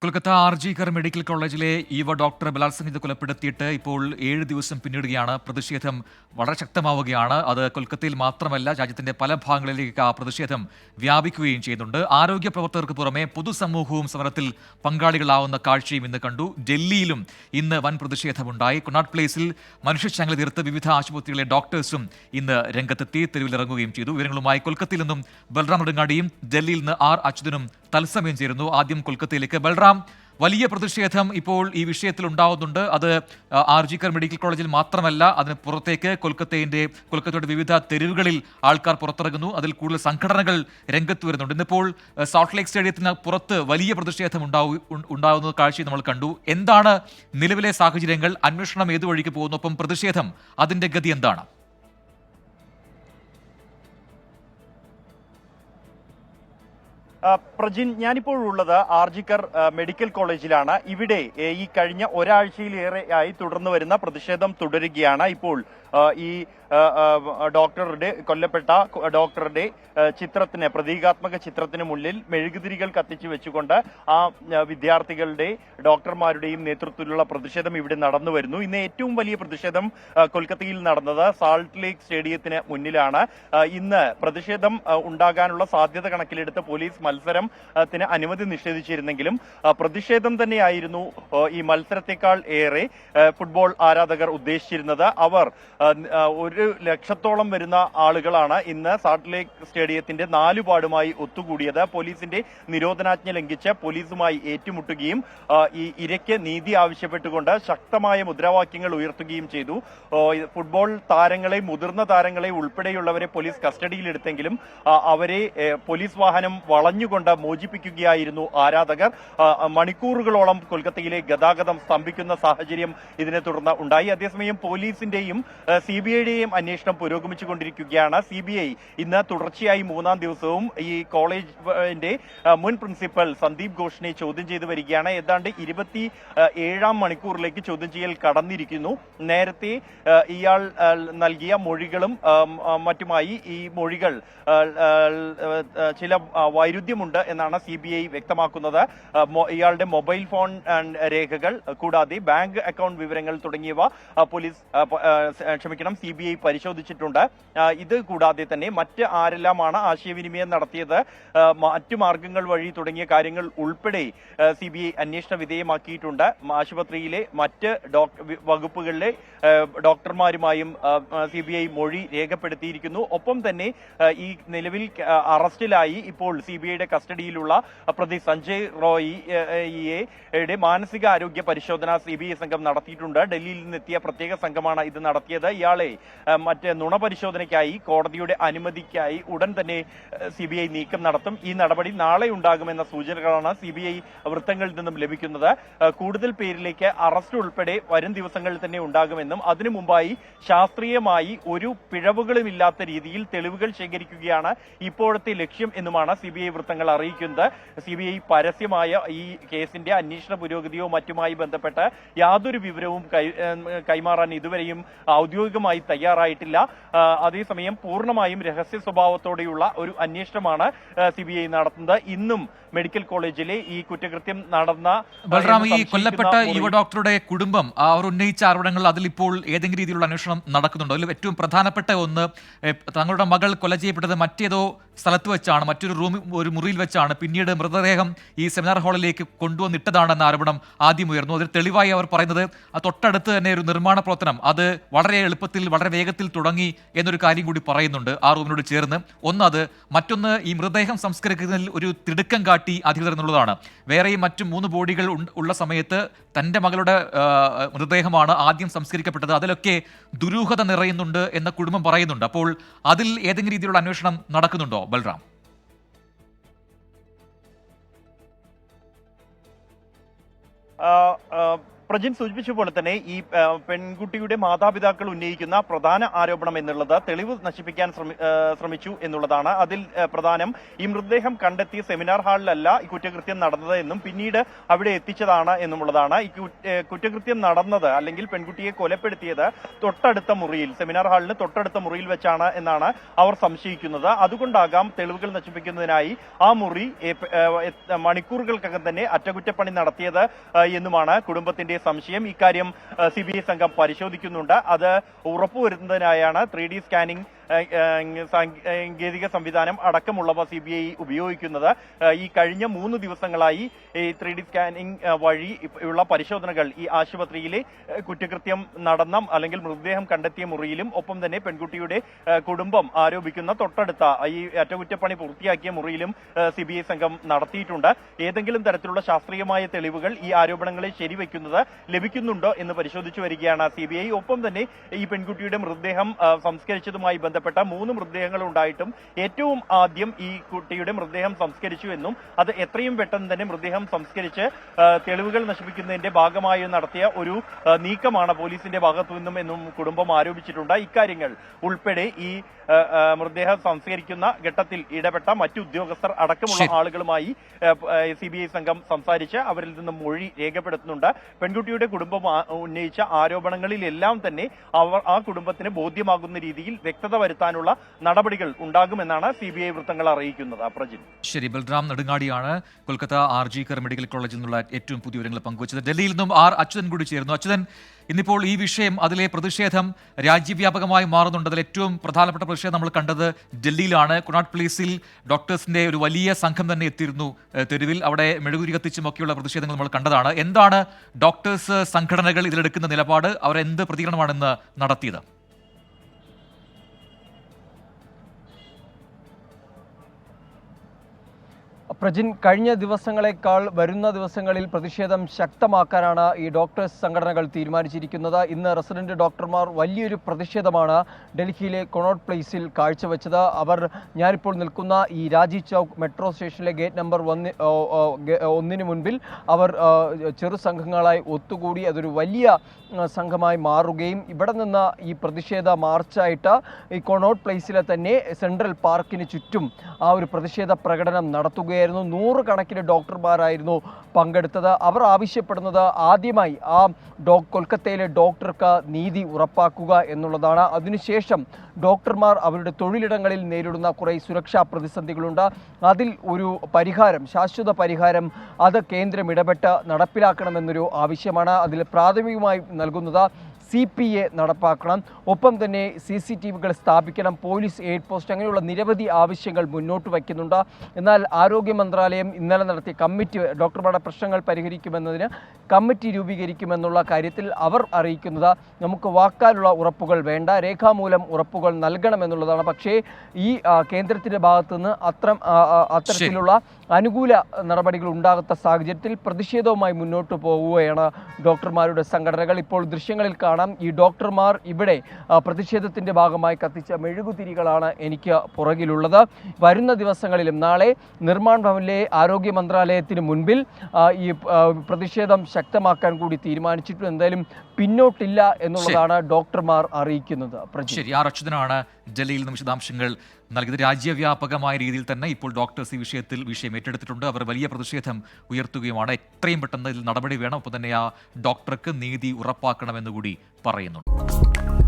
Kolkata RG Kar medical കോളേജിലെ യുവ ഡോക്ടറെ ബലാത്സംഗം ചെയ്ത് കൊലപ്പെടുത്തിയിട്ട് ഇപ്പോൾ 7 ദിവസം പിന്നിടുകയാണ്. പ്രതിഷേധം വളരെ ശക്തമാവുകയാണ്. അത് കൊൽക്കത്തയിൽ മാത്രമല്ല, രാജ്യത്തിന്റെ പല ഭാഗങ്ങളിലേക്ക് ആ പ്രതിഷേധം വ്യാപിക്കുകയും ചെയ്യുന്നുണ്ട്. ആരോഗ്യ പ്രവർത്തകർക്ക് പുറമെ പൊതുസമൂഹവും സമരത്തിൽ പങ്കാളികളാവുന്ന കാഴ്ചയും ഇന്ന് കണ്ടു. ഡൽഹിയിലും ഇന്ന് വൻ പ്രതിഷേധമുണ്ടായി. കൊണാട്ട് പ്ലേസിൽ മനുഷ്യച്ചങ്ങല തീർത്ത് വിവിധ ആശുപത്രികളിലെ ഡോക്ടേഴ്സും ഇന്ന് രംഗത്തെത്തി തെരുവിലിറങ്ങുകയും ചെയ്തു. വിവരങ്ങളുമായി കൊൽക്കത്തയിൽ നിന്നും ബൽറാം നെടുങ്ങാടിയും ഡൽഹിയിൽ നിന്ന് ആർ അച്യുതനും തത്സമയം ചേരുന്നു. ആദ്യം കൊൽക്കത്തയിലേക്ക്. ബൽറാം, വലിയ പ്രതിഷേധം ഇപ്പോൾ ഈ വിഷയത്തിൽ ഉണ്ടാവുന്നുണ്ട്. അത് ആർജിക്കർ മെഡിക്കൽ കോളേജിൽ മാത്രമല്ല, അതിന് പുറത്തേക്ക് കൊൽക്കത്തയുടെ വിവിധ തെരുവുകളിൽ ആൾക്കാർ പുറത്തിറങ്ങുന്നു. അതിൽ കൂടുതൽ സംഘടനകൾ രംഗത്ത് വരുന്നുണ്ട്. ഇന്നിപ്പോൾ സൗത്ത് ലേക്ക് സ്റ്റേഡിയത്തിന് പുറത്ത് വലിയ പ്രതിഷേധം ഉണ്ടാകുന്ന കാഴ്ച നമ്മൾ കണ്ടു. എന്താണ് നിലവിലെ സാഹചര്യങ്ങൾ? അന്വേഷണം ഏതു വഴിക്ക് പോകുന്നു? ഒപ്പം പ്രതിഷേധം, അതിന്റെ ഗതി എന്താണ്? പ്രജിൻ, ഞാനിപ്പോൾ ഉള്ളത് ആർജിക്കർ മെഡിക്കൽ കോളേജിലാണ്. ഇവിടെ ഈ കഴിഞ്ഞ ഒരാഴ്ചയിലേറെ ആയി തുടർന്നു വരുന്ന പ്രതിഷേധം തുടരുകയാണ്. ഇപ്പോൾ ഈ കൊല്ലപ്പെട്ട ഡോക്ടറുടെ ചിത്രത്തിന്, പ്രതീകാത്മക ചിത്രത്തിന് മുന്നിൽ മെഴുകുതിരികൾ കത്തിച്ചു വെച്ചുകൊണ്ട് ആ വിദ്യാർത്ഥികളുടെ, ഡോക്ടർമാരുടെയും നേതൃത്വത്തിലുള്ള പ്രതിഷേധം ഇവിടെ നടന്നു വരുന്നു. ഇന്ന് ഏറ്റവും വലിയ പ്രതിഷേധം കൊൽക്കത്തയിൽ നടന്നത് സാൾട്ട് ലേക്ക് സ്റ്റേഡിയത്തിന് മുന്നിലാണ്. ഇന്ന് പ്രതിഷേധം ഉണ്ടാകാനുള്ള സാധ്യത കണക്കിലെടുത്ത് പോലീസ് മത്സരത്തിന് അനുമതി നിഷേധിച്ചിരുന്നെങ്കിലും പ്രതിഷേധം തന്നെയായിരുന്നു ഈ മത്സരത്തെക്കാൾ ഏറെ ഫുട്ബോൾ ആരാധകർ ഉദ്ദേശിച്ചിരുന്നത്. അവർ 100,000-ഓളം വരുന്ന ആളുകളാണ് ഇന്ന് സാൾട്ട് ലേക്ക് സ്റ്റേഡിയത്തിന്റെ 4 പാടുമായി ഒത്തുകൂടിയത്. പോലീസിന്റെ നിരോധനാജ്ഞ ലംഘിച്ച് പോലീസുമായി ഏറ്റുമുട്ടുകയും ഈ ഇരയ്ക്ക് നീതി ആവശ്യപ്പെട്ടുകൊണ്ട് ശക്തമായ മുദ്രാവാക്യങ്ങൾ ഉയർത്തുകയും ചെയ്തു. ഫുട്ബോൾ താരങ്ങളെ, മുതിർന്ന താരങ്ങളെ ഉൾപ്പെടെയുള്ളവരെ പോലീസ് കസ്റ്റഡിയിലെടുത്തെങ്കിലും അവരെ പോലീസ് വാഹനം വളഞ്ഞുകൊണ്ട് മോചിപ്പിക്കുകയായിരുന്നു ആരാധകർ. മണിക്കൂറുകളോളം കൊൽക്കത്തയിലെ ഗതാഗതം സ്തംഭിക്കുന്ന സാഹചര്യം ഇതിനെ തുടർന്ന് ഉണ്ടായി. അതേസമയം പോലീസിന്റെയും CBIയുടെയും അന്വേഷണം പുരോഗമിച്ചുകൊണ്ടിരിക്കുകയാണ്. CBI ഇന്ന് തുടർച്ചയായി 3-ാം ദിവസവും ഈ കോളേജിന്റെ മുൻ പ്രിൻസിപ്പൽ സന്ദീപ് ഘോഷിനെ ചോദ്യം ചെയ്തു വരികയാണ്. ഏതാണ്ട് 27-ാം മണിക്കൂറിലേക്ക് ചോദ്യം ചെയ്യൽ കടന്നിരിക്കുന്നു. നേരത്തെ ഇയാൾ നൽകിയ മൊഴികളും മറ്റുമായി ഈ മൊഴികൾ ചില വൈരുദ്ധ്യമുണ്ട് എന്നാണ് CBI വ്യക്തമാക്കുന്നത്. ഇയാളുടെ മൊബൈൽ ഫോൺ രേഖകൾ കൂടാതെ ബാങ്ക് അക്കൗണ്ട് വിവരങ്ങൾ തുടങ്ങിയവ CBI പരിശോധിച്ചിട്ടുണ്ട്. ഇത് കൂടാതെ തന്നെ മറ്റ് ആരെല്ലാമാണ് ആശയവിനിമയം നടത്തിയത്, മറ്റു മാർഗങ്ങൾ വഴി തുടങ്ങിയ കാര്യങ്ങൾ ഉൾപ്പെടെ CBI അന്വേഷണ വിധേയമാക്കിയിട്ടുണ്ട്. ആശുപത്രിയിലെ മറ്റ് വകുപ്പുകളിലെ ഡോക്ടർമാരുമായും CBI മൊഴി രേഖപ്പെടുത്തിയിരിക്കുന്നു. ഒപ്പം തന്നെ ഈ നിലവിൽ അറസ്റ്റിലായി ഇപ്പോൾ CBIയുടെ കസ്റ്റഡിയിലുള്ള പ്രതി സഞ്ജയ് റോയിയുടെ മാനസികാരോഗ്യ പരിശോധന CBI സംഘം നടത്തിയിട്ടുണ്ട്. ഡൽഹിയിൽ നിന്നെത്തിയ പ്രത്യേക സംഘമാണ് ഇത് നടത്തിയത്. ഇയാളെ മറ്റ് നുണ പരിശോധനയ്ക്കായി കോടതിയുടെ അനുമതിക്കായി ഉടൻ തന്നെ CBI നീക്കം നടത്തും. ഈ നടപടി നാളെ ഉണ്ടാകുമെന്ന സൂചനകളാണ് CBI വൃത്തങ്ങളിൽ നിന്നും ലഭിക്കുന്നത്. കൂടുതൽ പേരിലേക്ക് അറസ്റ്റ് ഉൾപ്പെടെ വരും ദിവസങ്ങളിൽ തന്നെ ഉണ്ടാകുമെന്നും അതിനു മുമ്പായി ശാസ്ത്രീയമായി ഒരു പിഴവുകളുമില്ലാത്ത രീതിയിൽ തെളിവുകൾ ശേഖരിക്കുകയാണ് ഇപ്പോഴത്തെ ലക്ഷ്യം എന്നുമാണ് CBI വൃത്തങ്ങൾ അറിയിക്കുന്നത്. CBI പരസ്യമായ ഈ കേസിന്റെ അന്വേഷണ പുരോഗതിയോ മറ്റുമായി ബന്ധപ്പെട്ട് യാതൊരു വിവരവും കൈമാറാൻ ഇതുവരെയും ഔദ്യോഗികമായി തയ്യാറായിട്ടില്ല. അതേസമയം പൂർണ്ണമായും രഹസ്യ സ്വഭാവത്തോടെയുള്ള ഒരു അന്വേഷണമാണ് CBI നടത്തുന്നത്. ഇന്നും മെഡിക്കൽ കോളേജിലെ ഈ കുറ്റകൃത്യം നടന്ന ബൽറാം, ഈ കൊല്ലപ്പെട്ട യുവ ഡോക്ടറുടെ കുടുംബം അവർ ഉന്നയിച്ച ആരോപണങ്ങൾ, അതിലിപ്പോൾ ഏതെങ്കിലും രീതിയിലുള്ള അന്വേഷണം നടക്കുന്നുണ്ടോ? അതിൽ ഏറ്റവും പ്രധാനപ്പെട്ട ഒന്ന്, തങ്ങളുടെ മകൾ കൊല ചെയ്യപ്പെട്ടത് മറ്റേതോ സ്ഥലത്ത് വെച്ചാണ്, ഒരു മുറിയിൽ വെച്ചാണ്. പിന്നീട് മൃതദേഹം ഈ സെമിനാർ ഹാളിലേക്ക് കൊണ്ടുവന്നിട്ടതാണെന്ന ആരോപണം ആദ്യം ഉയർന്നു. അതിൽ തെളിവായി അവർ പറയുന്നത് തൊട്ടടുത്ത് തന്നെ ഒരു നിർമ്മാണ പ്രവർത്തനം അത് വളരെ എളുപ്പത്തിൽ, വളരെ വേഗത്തിൽ തുടങ്ങി എന്നൊരു കാര്യം കൂടി പറയുന്നുണ്ട് ആ റൂമിനോട് ചേർന്ന്. ഒന്നത്. മറ്റൊന്ന്, ഈ മൃതദേഹം സംസ്കരിക്കുന്നതിൽ ഒരു തിടുക്കം കാട്ടി അധികൃതർ എന്നുള്ളതാണ്. വേറെയും മറ്റു 3 ബോഡികൾ ഉള്ള സമയത്ത് തന്റെ മകളുടെ മൃതദേഹമാണ് ആദ്യം സംസ്കരിക്കപ്പെട്ടത്. അതിലൊക്കെ ദുരൂഹത നിറയുന്നുണ്ട് എന്ന കുടുംബം പറയുന്നുണ്ട്. അപ്പോൾ അതിൽ ഏതെങ്കിലും രീതിയിലുള്ള അന്വേഷണം നടക്കുന്നുണ്ടോ ബൽറാം? പ്രജിൻ സൂചിപ്പിച്ച പോലെ തന്നെ ഈ പെൺകുട്ടിയുടെ മാതാപിതാക്കൾ ഉന്നയിക്കുന്ന പ്രധാന ആരോപണം എന്നുള്ളത് തെളിവ് നശിപ്പിക്കാൻ ശ്രമിച്ചു എന്നുള്ളതാണ്. അതിൽ പ്രധാനം ഈ മൃതദേഹം കണ്ടെത്തിയ സെമിനാർ ഹാളിലല്ല ഈ കുറ്റകൃത്യം നടന്നത് എന്നും പിന്നീട് അവിടെ എത്തിച്ചതാണ് എന്നുള്ളതാണ്. ഈ കുറ്റകൃത്യം നടന്നത് അല്ലെങ്കിൽ പെൺകുട്ടിയെ കൊലപ്പെടുത്തിയത് തൊട്ടടുത്ത മുറിയിൽ, സെമിനാർ ഹാളിന് തൊട്ടടുത്ത മുറിയിൽ വെച്ചാണ് എന്നാണ് അവർ സംശയിക്കുന്നത്. അതുകൊണ്ടാകാം തെളിവുകൾ നശിപ്പിക്കുന്നതിനായി ആ മുറി മണിക്കൂറുകൾക്കകം തന്നെ അറ്റകുറ്റപ്പണി നടത്തിയത് എന്നുമാണ് കുടുംബത്തിന്റെ സംശയം. ഇക്കാര്യം CBI സംഘം പരിശോധിക്കുന്നുണ്ട്. അത് ഉറപ്പുവരുത്തുന്നതിനായാണ് 3D സ്കാനിംഗ് സാങ്കേതിക സംവിധാനം അടക്കമുള്ളവ CBI ഉപയോഗിക്കുന്നത്. ഈ കഴിഞ്ഞ 3 ദിവസങ്ങളായി ഈ 3D സ്കാനിംഗ് വഴി ഉള്ള പരിശോധനകൾ ഈ ആശുപത്രിയിലെ കുറ്റകൃത്യം നടന്ന അല്ലെങ്കിൽ മൃതദേഹം കണ്ടെത്തിയ മുറിയിലും ഒപ്പം തന്നെ പെൺകുട്ടിയുടെ കുടുംബം ആരോപിക്കുന്ന തൊട്ടടുത്ത ഈ അറ്റകുറ്റപ്പണി പൂർത്തിയാക്കിയ മുറിയിലും CBI സംഘം നടത്തിയിട്ടുണ്ട്. ഏതെങ്കിലും തരത്തിലുള്ള ശാസ്ത്രീയമായ തെളിവുകൾ ഈ ആരോപണങ്ങളെ ശരിവെക്കുന്നത് ലഭിക്കുന്നുണ്ടോ എന്ന് പരിശോധിച്ചു വരികയാണ് CBI. ഒപ്പം തന്നെ ഈ പെൺകുട്ടിയുടെ മൃതദേഹം സംസ്കരിച്ചതുമായി ബന്ധപ്പെട്ട 3 മൃതദേഹങ്ങൾ ഉണ്ടായിട്ടും ഏറ്റവും ആദ്യം ഈ കുട്ടിയുടെ മൃതദേഹം സംസ്കരിച്ചു എന്നും അത് എത്രയും പെട്ടെന്ന് തന്നെ മൃതദേഹം സംസ്കരിച്ച് തെളിവുകൾ നശിപ്പിക്കുന്നതിന്റെ ഭാഗമായി നടത്തിയ ഒരു നീക്കമാണ് പോലീസിന്റെ ഭാഗത്തു നിന്നും എന്നും കുടുംബം ആരോപിച്ചിട്ടുണ്ട്. ഇക്കാര്യങ്ങൾ ഉൾപ്പെടെ ഈ മൃതദേഹം സംസ്കരിക്കുന്ന ഘട്ടത്തിൽ ഇടപെട്ട മറ്റു ഉദ്യോഗസ്ഥർ അടക്കമുള്ള ആളുകളുമായി CBI സംഘം സംസാരിച്ച് അവരിൽ നിന്നും മൊഴി രേഖപ്പെടുത്തുന്നുണ്ട്. പെൺകുട്ടിയുടെ കുടുംബം ഉന്നയിച്ച ആരോപണങ്ങളിലെല്ലാം തന്നെ ആ കുടുംബത്തിന് ബോധ്യമാകുന്ന രീതിയിൽ വ്യക്തത വരുത്താനുള്ള നടപടികൾ ഉണ്ടാകുമെന്നാണ് CBI വൃത്തങ്ങൾ അറിയിക്കുന്നത്. പ്രജിൻ. ശരി, ബൽറാം നെടുങ്ങാടിയാണ് കൊൽക്കത്ത RG കർ മെഡിക്കൽ കോളേജിൽ നിന്നുള്ള ഏറ്റവും പുതിയ വിവരങ്ങൾ പങ്കുവച്ചത്. ഡൽഹിയിൽ നിന്നും അച്യുതൻ കൂടി ചേരുന്നു. അച്യുതൻ, ഇന്നിപ്പോൾ ഈ വിഷയം, അതിലെ പ്രതിഷേധം രാജ്യവ്യാപകമായി മാറുന്നുണ്ട്. അതിൽ ഏറ്റവും പ്രധാനപ്പെട്ട പ്രതിഷേധം നമ്മൾ കണ്ടത് ഡൽഹിയിലാണ്. കൊണാട്ട് പ്ലേസിൽ ഡോക്ടേഴ്സിന്റെ ഒരു വലിയ സംഘം തന്നെ എത്തിയിരുന്നു തെരുവിൽ. അവിടെ മെഴുകുതിരി കത്തിച്ചും ഒക്കെയുള്ള പ്രതിഷേധങ്ങൾ നമ്മൾ കണ്ടതാണ്. എന്താണ് ഡോക്ടേഴ്സ് സംഘടനകൾ ഇതിലെടുക്കുന്ന നിലപാട്? അവർ എന്ത് പ്രതികരണമാണെന്ന് നടത്തിയത്? പ്രജിൻ, കഴിഞ്ഞ ദിവസങ്ങളെക്കാൾ വരുന്ന ദിവസങ്ങളിൽ പ്രതിഷേധം ശക്തമാക്കാനാണ് ഈ ഡോക്ടേഴ്സ് സംഘടനകൾ തീരുമാനിച്ചിരിക്കുന്നത്. ഇന്ന് റെസിഡന്റ് ഡോക്ടർമാർ വലിയൊരു പ്രതിഷേധമാണ് ഡൽഹിയിലെ കൊണോട്ട് പ്ലേസിൽ കാഴ്ചവെച്ചത്. ഞാനിപ്പോൾ നിൽക്കുന്ന ഈ രാജീവ് ചൗക്ക് മെട്രോ സ്റ്റേഷനിലെ ഗേറ്റ് നമ്പർ 1 മുൻപിൽ അവർ ചെറു സംഘങ്ങളായി ഒത്തുകൂടി അതൊരു വലിയ സംഘമായി മാറുകയും ഇവിടെ നിന്ന് ഈ പ്രതിഷേധ മാർച്ചായിട്ട് ഈ കൊണോട്ട് പ്ലേസിലെ തന്നെ സെൻട്രൽ പാർക്കിന് ചുറ്റും ആ ഒരു പ്രതിഷേധ പ്രകടനം നടത്തുകയായിരുന്നു. 100 കണക്കിന് ഡോക്ടർമാരായിരുന്നു പങ്കെടുത്തത്. അവർ ആവശ്യപ്പെടുന്നത് ആദ്യമായി കൊൽക്കത്തയിലെ ഡോക്ടർക്ക് നീതി ഉറപ്പാക്കുക എന്നുള്ളതാണ്. അതിനുശേഷം ഡോക്ടർമാർ അവരുടെ തൊഴിലിടങ്ങളിൽ നേരിടുന്ന കുറേ സുരക്ഷാ പ്രതിസന്ധികളുണ്ട്. അതിൽ ഒരു പരിഹാരം, ശാശ്വത പരിഹാരം, അത് കേന്ദ്രം ഇടപെട്ട് നടപ്പിലാക്കണമെന്നൊരു ആവശ്യമാണ്. അതിൽ പ്രാഥമികമായി നൽകുന്നത് CPA നടപ്പാക്കണം, ഒപ്പം തന്നെ CCTVകൾ സ്ഥാപിക്കണം, പോലീസ് എയ്ഡ് പോസ്റ്റ്, അങ്ങനെയുള്ള നിരവധി ആവശ്യങ്ങൾ മുന്നോട്ട് വയ്ക്കുന്നുണ്ട്. എന്നാൽ ആരോഗ്യ മന്ത്രാലയം ഇന്നലെ നടത്തിയ കമ്മിറ്റി, ഡോക്ടർമാരുടെ പ്രശ്നങ്ങൾ പരിഹരിക്കുമെന്നതിന് കമ്മിറ്റി രൂപീകരിക്കുമെന്നുള്ള കാര്യത്തിൽ അവർ അറിയിക്കുന്നത് നമുക്ക് വാക്കാലുള്ള ഉറപ്പുകൾ വേണ്ട, രേഖാമൂലം ഉറപ്പുകൾ നൽകണമെന്നുള്ളതാണ്. പക്ഷേ ഈ കേന്ദ്രത്തിൻ്റെ ഭാഗത്തുനിന്ന് അത്തരത്തിലുള്ള അനുകൂല നടപടികൾ ഉണ്ടാകാത്ത സാഹചര്യത്തിൽ പ്രതിഷേധവുമായി മുന്നോട്ട് പോവുകയാണ് ഡോക്ടർമാരുടെ സംഘടനകൾ. ഇപ്പോൾ ദൃശ്യങ്ങളിൽ കാണാം, ഈ ഡോക്ടർമാർ ഇവിടെ പ്രതിഷേധത്തിൻ്റെ ഭാഗമായി കത്തിച്ച മെഴുകുതിരികളാണ് എനിക്ക് പുറകിലുള്ളത്. വരുന്ന ദിവസങ്ങളിലും നാളെ നിർമ്മാൺ ഭവനിലെ ആരോഗ്യ മന്ത്രാലയത്തിന് മുൻപിൽ ഈ പ്രതിഷേധം ശക്തമാക്കാൻ കൂടി തീരുമാനിച്ചിട്ടുണ്ട്. എന്തായാലും പിന്നോട്ടില്ല എന്നുള്ളതാണ് ഡോക്ടർമാർ അറിയിക്കുന്നത്. ശരി, അച്യുതനാണ് ഡൽഹിയിൽ നിന്ന് വിശദാംശങ്ങൾ നൽകിയത്. രാജ്യവ്യാപകമായ രീതിയിൽ തന്നെ ഇപ്പോൾ ഡോക്ടേഴ്സ് ഈ വിഷയം ഏറ്റെടുത്തിട്ടുണ്ട്. അവർ വലിയ പ്രതിഷേധം ഉയർത്തുകയുമാണ്. എത്രയും പെട്ടെന്ന് ഇതിൽ നടപടി വേണം, ഒപ്പം തന്നെ ആ ഡോക്ടർക്ക് നീതി ഉറപ്പാക്കണമെന്നുകൂടി പറയുന്നുണ്ട്.